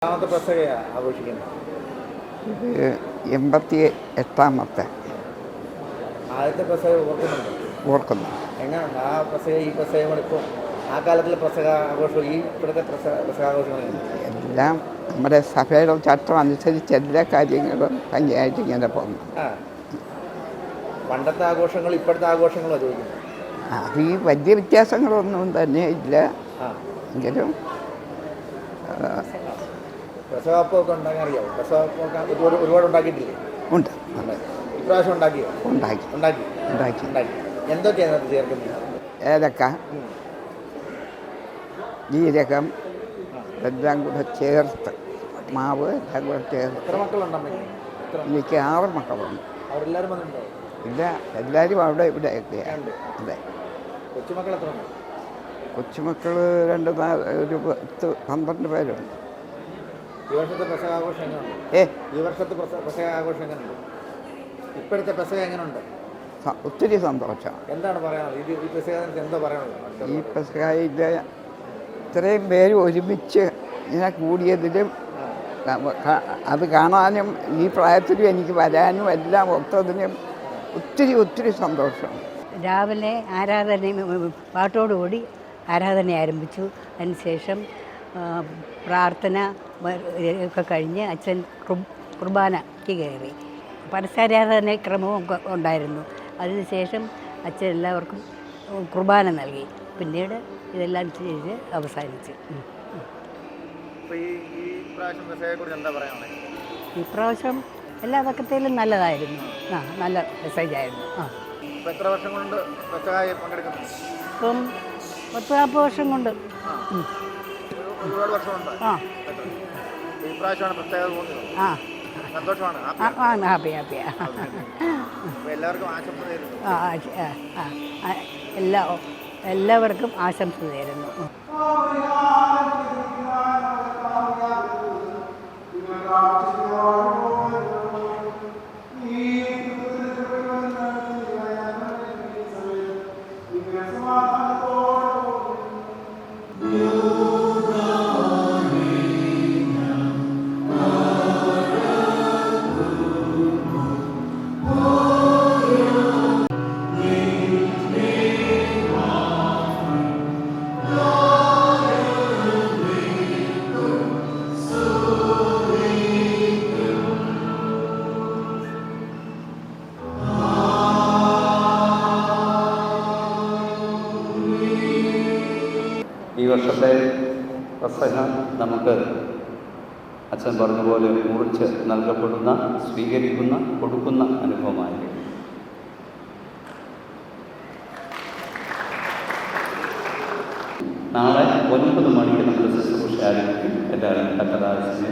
ആഘോഷിക്കുന്നത് ഇത് 88ാമത്തെ ആദ്യത്തെ പെസഹ ഓർക്കുന്നുണ്ട്. ഓർക്കുന്നു. എങ്ങനെയുണ്ട് ആ പെസഹ ഈ പെസഹ ഇപ്പോൾ ആ കാലത്തിലെ പെസഹ ആഘോഷം ഈ ഇപ്പോഴത്തെ പെസഹാഘോഷങ്ങൾ എല്ലാം നമ്മുടെ സഭയുടെ ചട്ടം അനുസരിച്ച് എല്ലാ കാര്യങ്ങളും ഭംഗിയായിട്ട് ഇങ്ങനെ പോകുന്നു. പണ്ടത്തെ ആഘോഷങ്ങൾ ഇപ്പോഴത്തെ ആഘോഷങ്ങളോ ചോദിക്കുന്നു. അത് ഈ വലിയ വ്യത്യാസങ്ങളൊന്നും തന്നെ ഇല്ല. എങ്കിലും പെസഹപ്പമൊക്കെ ഉണ്ടാക്കാൻ അറിയാമോ? പെസഹപ്പൊക്കെ ഒരുപാട് ഉണ്ടാക്കിയിട്ടില്ലേ? ഉണ്ട്. ഇപ്രാവശ്യം ഉണ്ടാക്കിയോ? ഉണ്ടാക്കി. എന്തൊക്കെയാണ് ചേർക്കുന്നത്? ഏലക്ക, ജീരകം എല്ലാം കൂടെ ചേർത്ത്, മാവ് എല്ലാം കൂടെ ചേർത്ത്. എത്ര മക്കളുണ്ട്? എനിക്ക് 6 മക്കളുണ്ട്. അവരെല്ലാവരും വന്നിട്ടുണ്ടോ? ഇല്ല, എല്ലാവരും അവിടെ ഇവിടെയൊക്കെയാണ്. അതെ. കൊച്ചുമക്കൾ എത്ര ഉണ്ട്? കൊച്ചുമക്കൾ 12 പേരുണ്ട്. ഈ വർഷത്തെ പെസഹാഘോഷം എങ്ങനെയുണ്ട്? ഈ വർഷത്തെ പെസഹാഘോഷം എങ്ങനെയുണ്ട്? ഇപ്പോഴത്തെ പെസഹ എങ്ങനെയുണ്ട്? ഒത്തിരി സന്തോഷം. എന്താണ് പറയാനുള്ളത്? ഈ പെസഹ എന്താ പറയാനുള്ളത്? ഈ പെസഹയിൽ ഇത്രയും പേര് ഒരുമിച്ച് ഇങ്ങനെ കൂടിയതിലും അത് കാണാനും ഈ പ്രായത്തിലും എനിക്ക് വരാനും എല്ലാം ഒത്തതിനും ഒത്തിരി സന്തോഷം. രാവിലെ പാട്ടോടുകൂടി ആരാധന ആരംഭിച്ചു. അതിനുശേഷം പ്രാർത്ഥന ഒക്കെ കഴിഞ്ഞ് അച്ഛൻ കുർബാനയ്ക്ക് കയറി. പരസ്യാരാധന ക്രമവും ഒക്കെ ഉണ്ടായിരുന്നു. അതിനുശേഷം അച്ഛൻ എല്ലാവർക്കും കുർബാന നൽകി. പിന്നീട് ഇതെല്ലാം ചെയ്ത് അവസാനിച്ചു. ഈ പ്രാവശ്യം എല്ലാ പക്കത്തിലും നല്ലതായിരുന്നു. നല്ല മെസ്സേജായിരുന്നു. എത്ര വർഷം കൊണ്ട് പങ്കെടുക്കുന്നു? ഇപ്പം 10-40 വർഷം കൊണ്ട്. ഒരുപാട് വർഷമുണ്ട്. ഈ പ്രാവശ്യമാണ് പ്രത്യേകത തോന്നിയത്. സന്തോഷമാണ്. ഹാപ്പിയാ. എല്ലാവർക്കും ആശംസ തരുന്നു. എല്ലാവർക്കും ആശംസ തരുന്നു. ഈ വർഷത്തെ പെസഹ നമുക്ക് അച്ഛൻ പറഞ്ഞ പോലെ മുറിച്ച് നൽകപ്പെടുന്ന, സ്വീകരിക്കുന്ന, കൊടുക്കുന്ന അനുഭവമായി. നാളെ 9 മണിക്ക് നമ്മുടെ ശുശ്രൂഷ ആരംഭിക്കും. എല്ലാവരും കർത്താവിനെ